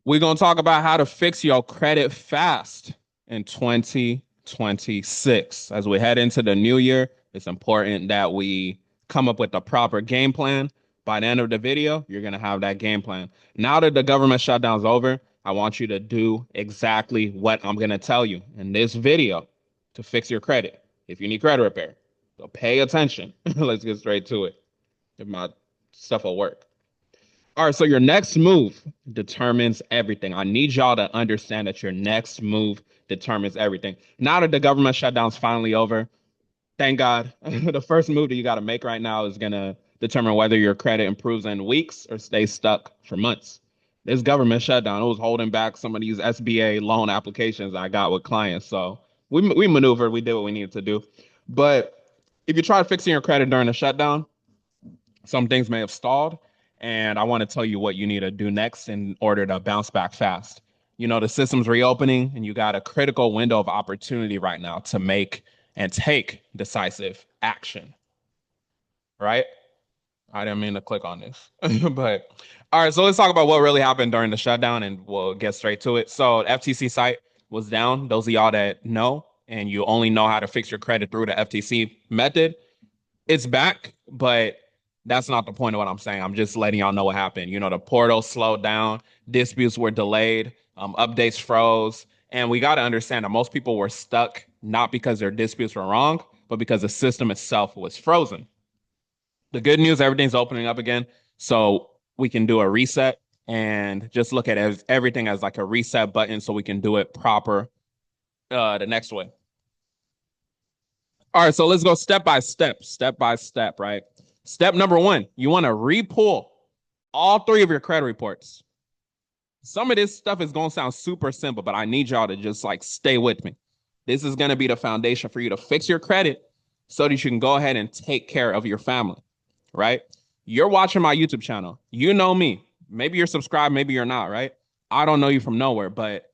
We're going to talk about how to fix your credit fast in 2026. As we head into the new year, it's important that we come up with a proper game plan. By the end of the video, you're going to have that game plan. Now that the government shutdown's over, I want you to do exactly what I'm going to tell you in this video to fix your credit. If you need credit repair, so pay attention. Let's get straight to it. If my stuff will work. All right, so your next move determines everything. I need y'all to understand that your next move determines everything. Now that the government shutdown's finally over, thank God, the first move that you got to make right now is going to determine whether your credit improves in weeks or stays stuck for months. This government shutdown, it was holding back some of these SBA loan applications I got with clients. So we maneuvered, we did what we needed to do. But if you try fixing your credit during the shutdown, some things may have stalled, and I want to tell you what you need to do next in order to bounce back fast. You know, the system's reopening, and you got a critical window of opportunity right now to make and take decisive action, right? I didn't mean to click on this, but all right. So let's talk about what really happened during the shutdown, and we'll get straight to it. So the FTC site was down. Those of y'all that know, and you only know how to fix your credit through the FTC method, it's back, but that's not the point of what I'm saying. I'm just letting y'all know what happened. You know, the portal slowed down, disputes were delayed, updates froze, and we got to understand that most people were stuck not because their disputes were wrong, but because the system itself was frozen. The good news, everything's opening up again, so we can do a reset and just look at everything as like a reset button, so we can do it proper the next way. All right, so let's go step by step, right? Step number one, you want to repull all three of your credit reports. Some of this stuff is going to sound super simple, but I need y'all to just like stay with me. This is going to be the foundation for you to fix your credit so that you can go ahead and take care of your family, right? You're watching my YouTube channel. You know me. Maybe you're subscribed, maybe you're not, right? I don't know you from nowhere, but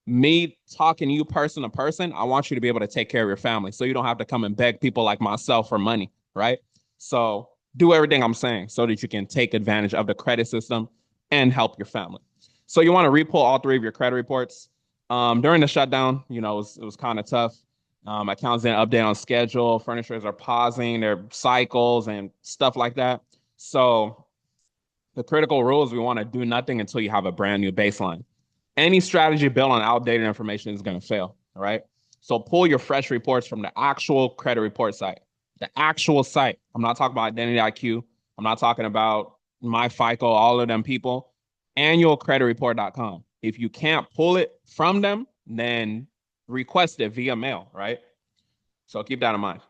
me talking to you person to person, I want you to be able to take care of your family so you don't have to come and beg people like myself for money, right? So do everything I'm saying so that you can take advantage of the credit system and help your family. So you want to repull all three of your credit reports. During the shutdown, you know, it was kind of tough. Accounts didn't update on schedule. Furnishers are pausing their cycles and stuff like that. So the critical rule is we want to do nothing until you have a brand new baseline. Any strategy built on outdated information is going to fail. All right. So pull your fresh reports from the actual credit report site, the actual site. I'm not talking about Identity IQ. I'm not talking about my FICO, all of them people. Annualcreditreport.com. If you can't pull it from them, then request it via mail, right? So keep that in mind.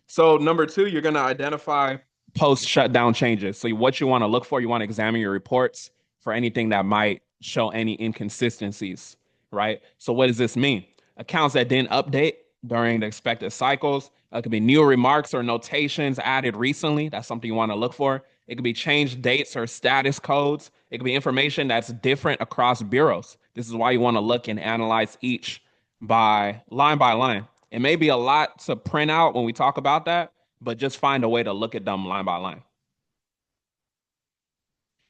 So number two, you're going to identify post shutdown changes. So what you want to look for, you want to examine your reports for anything that might show any inconsistencies, right? So what does this mean? Accounts that didn't update during the expected cycles. It could be new remarks or notations added recently. That's something you want to look for. It could be changed dates or status codes. It could be information that's different across bureaus. This is why you want to look and analyze each by line. It may be a lot to print out when we talk about that, but just find a way to look at them line by line.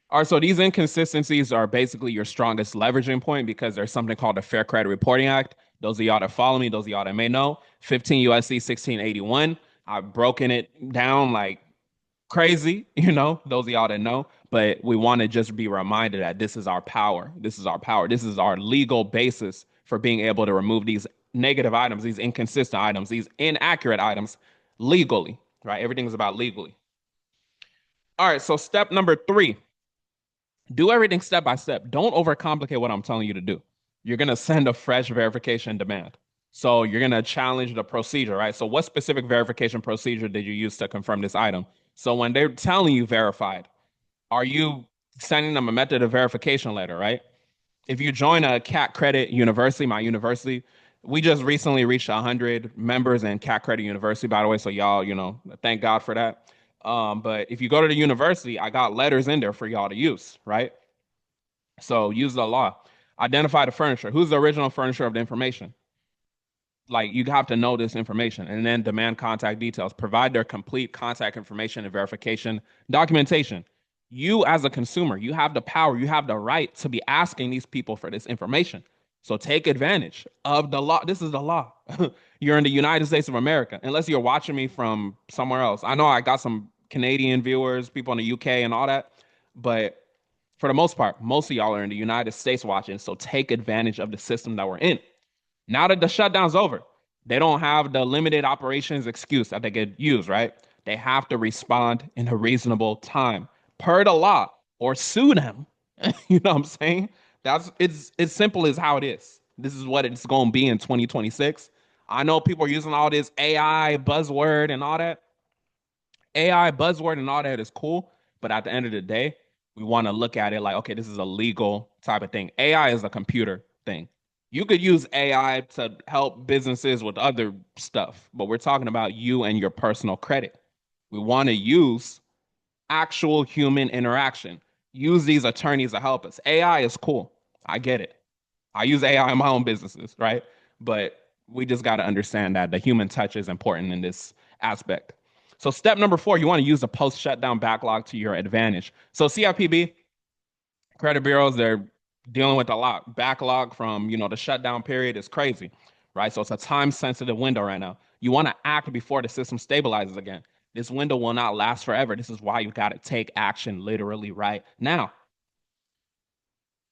All right, so these inconsistencies are basically your strongest leveraging point because there's something called the Fair Credit Reporting Act. Those of y'all that follow me, those of y'all that may know, 15 USC 1681. I've broken it down like crazy, you know, those of y'all that know, but we want to just be reminded that this is our power. This is our power. This is our legal basis for being able to remove these negative items, these inconsistent items, these inaccurate items legally, right? Everything is about legally. All right, so step number three, do everything step by step. Don't overcomplicate what I'm telling you to do. You're going to send a fresh verification demand. So you're going to challenge the procedure, right? So what specific verification procedure did you use to confirm this item? So when they're telling you verified, are you sending them a method of verification letter, right? If you join a Cat Credit University, my university, we just recently reached 100 members in Cat Credit University, by the way. So y'all, you know, thank God for that. But if you go to the university, I got letters in there for y'all to use, right? So use the law. Identify the furniture. Who's the original furnisher of the information? Like you have to know this information and then demand contact details. Provide their complete contact information and verification documentation. You as a consumer, you have the power, you have the right to be asking these people for this information. So take advantage of the law. This is the law. You're in the United States of America, unless you're watching me from somewhere else. I know I got some Canadian viewers, people in the UK and all that, but for the most part, most of y'all are in the United States watching. So take advantage of the system that we're in. Now that the shutdown's over, they don't have the limited operations excuse that they could use, right? They have to respond in a reasonable time per the law or sue them. You know what I'm saying? It's simple as how it is. This is what it's going to be in 2026. I know people are using all this AI buzzword and all that. AI buzzword and all that is cool, but at the end of the day, we want to look at it like, okay, this is a legal type of thing. AI is a computer thing. You could use AI to help businesses with other stuff, but we're talking about you and your personal credit. We want to use actual human interaction. Use these attorneys to help us. AI is cool. I get it. I use AI in my own businesses, right? But we just got to understand that the human touch is important in this aspect. So step number 4, you want to use the post shutdown backlog to your advantage. So CFPB, credit bureaus, they're dealing with a lot. Backlog from, the shutdown period is crazy, right? So it's a time sensitive window right now. You want to act before the system stabilizes again. This window will not last forever. This is why you got to take action literally right now.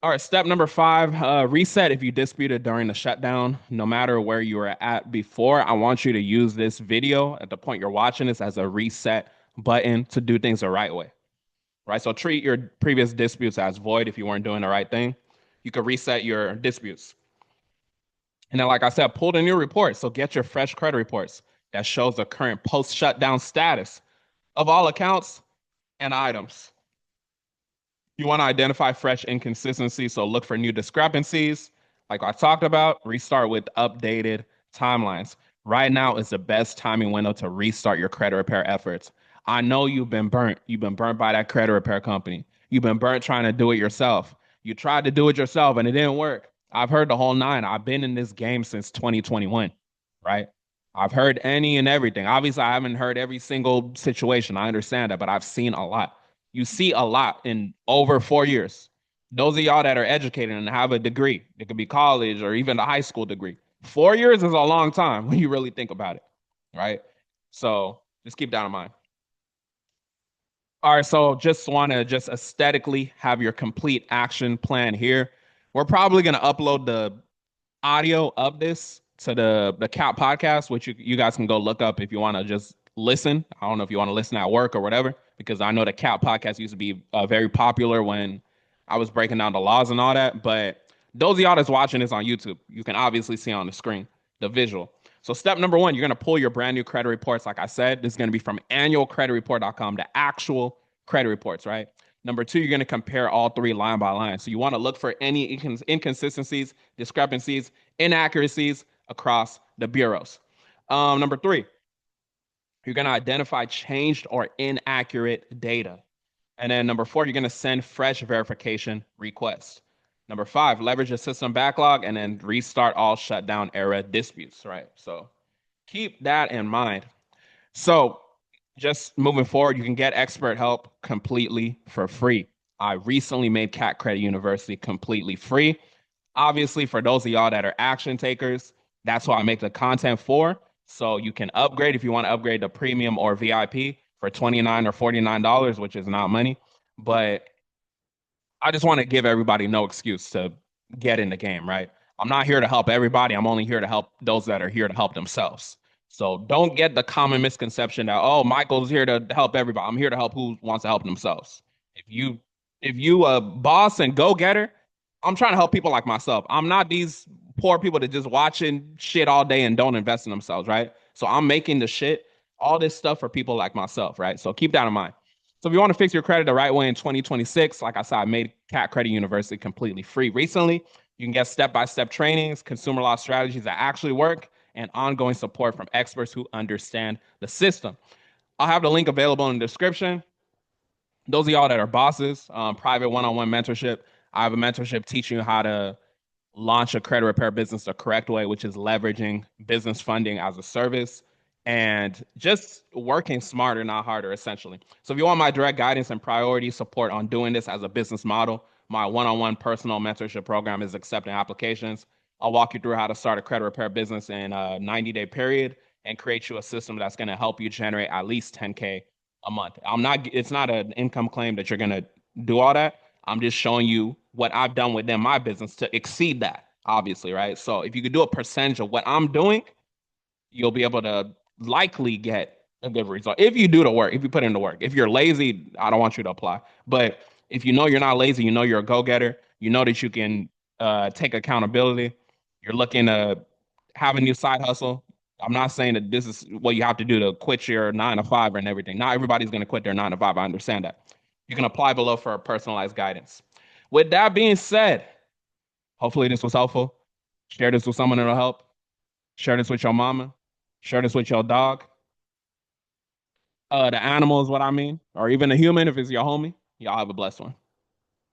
All right, step number 5, reset if you disputed during the shutdown. No matter where you were at before, I want you to use this video at the point you're watching this as a reset button to do things the right way, right? So treat your previous disputes as void if you weren't doing the right thing. You could reset your disputes. And then, like I said, pull the new report. So get your fresh credit reports that shows the current post-shutdown status of all accounts and items. You want to identify fresh inconsistencies, so look for new discrepancies. Like I talked about, restart with updated timelines. Right now is the best timing window to restart your credit repair efforts. I know you've been burnt. You've been burnt by that credit repair company. You've been burnt trying to do it yourself. You tried to do it yourself and it didn't work. I've heard the whole nine. I've been in this game since 2021, right? I've heard any and everything. Obviously, I haven't heard every single situation. I understand that, but I've seen a lot. You see a lot in over 4 years. Those of y'all that are educated and have a degree, it could be college or even a high school degree. 4 years is a long time when you really think about it, right? So just keep that in mind. All right, so just want to just aesthetically have your complete action plan here. We're probably going to upload the audio of this to the CAP podcast, which you guys can go look up if you want to just listen. I don't know if you want to listen at work or whatever, because I know the CAP podcast used to be very popular when I was breaking down the laws and all that. But those of y'all that's watching this on YouTube, you can obviously see on the screen the visual. So step number 1, you're going to pull your brand new credit reports. Like I said, this is going to be from annualcreditreport.com, the actual credit reports, right? Number 2, you're going to compare all 3 line by line. So you want to look for any inconsistencies, discrepancies, inaccuracies across the bureaus. Number 3, you're going to identify changed or inaccurate data. And then number 4, you're going to send fresh verification requests. Number 5, leverage a system backlog and then restart all shutdown era disputes, right? So keep that in mind. So just moving forward, you can get expert help completely for free. I recently made Cat Credit University completely free. Obviously, for those of y'all that are action takers, that's what I make the content for. So you can upgrade if you want to upgrade to premium or VIP for $29 or $49, which is not money. But I just want to give everybody no excuse to get in the game, right? I'm not here to help everybody. I'm only here to help those that are here to help themselves. So don't get the common misconception that, oh, Michael's here to help everybody. I'm here to help who wants to help themselves. If you a boss and go-getter, I'm trying to help people like myself. I'm not these poor people that just watching shit all day and don't invest in themselves, right? So I'm making the shit, all this stuff for people like myself, right? So keep that in mind. So if you want to fix your credit the right way in 2026, like I said, I made Cat Credit University completely free recently. You can get step-by-step trainings, consumer law strategies that actually work, and ongoing support from experts who understand the system. I'll have the link available in the description. Those of y'all that are bosses, private one-on-one mentorship. I have a mentorship teaching you how to launch a credit repair business the correct way, which is leveraging business funding as a service. and just working smarter, not harder, essentially. So if you want my direct guidance and priority support on doing this as a business model, my one-on-one personal mentorship program is accepting applications. I'll walk you through how to start a credit repair business in a 90-day period and create you a system that's going to help you generate at least 10K a month. It's not an income claim that you're going to do all that. I'm just showing you what I've done within my business to exceed that, obviously, right? So if you could do a percentage of what I'm doing, you'll be able to likely get a good result if you do the work, if you put in the work. If you're lazy, I don't want you to apply. But if you know you're not lazy, you know you're a go-getter, you know that you can take accountability, you're looking to have a new side hustle. I'm not saying that this is what you have to do to quit your 9 to 5 and everything. Not everybody's going to quit their 9 to 5. I understand that. You can apply below for personalized guidance. With that being said, hopefully this was helpful. Share this with someone that'll help. Share this with your mama. Share this with your dog. The animal is what I mean, or even a human if it's your homie. Y'all have a blessed one.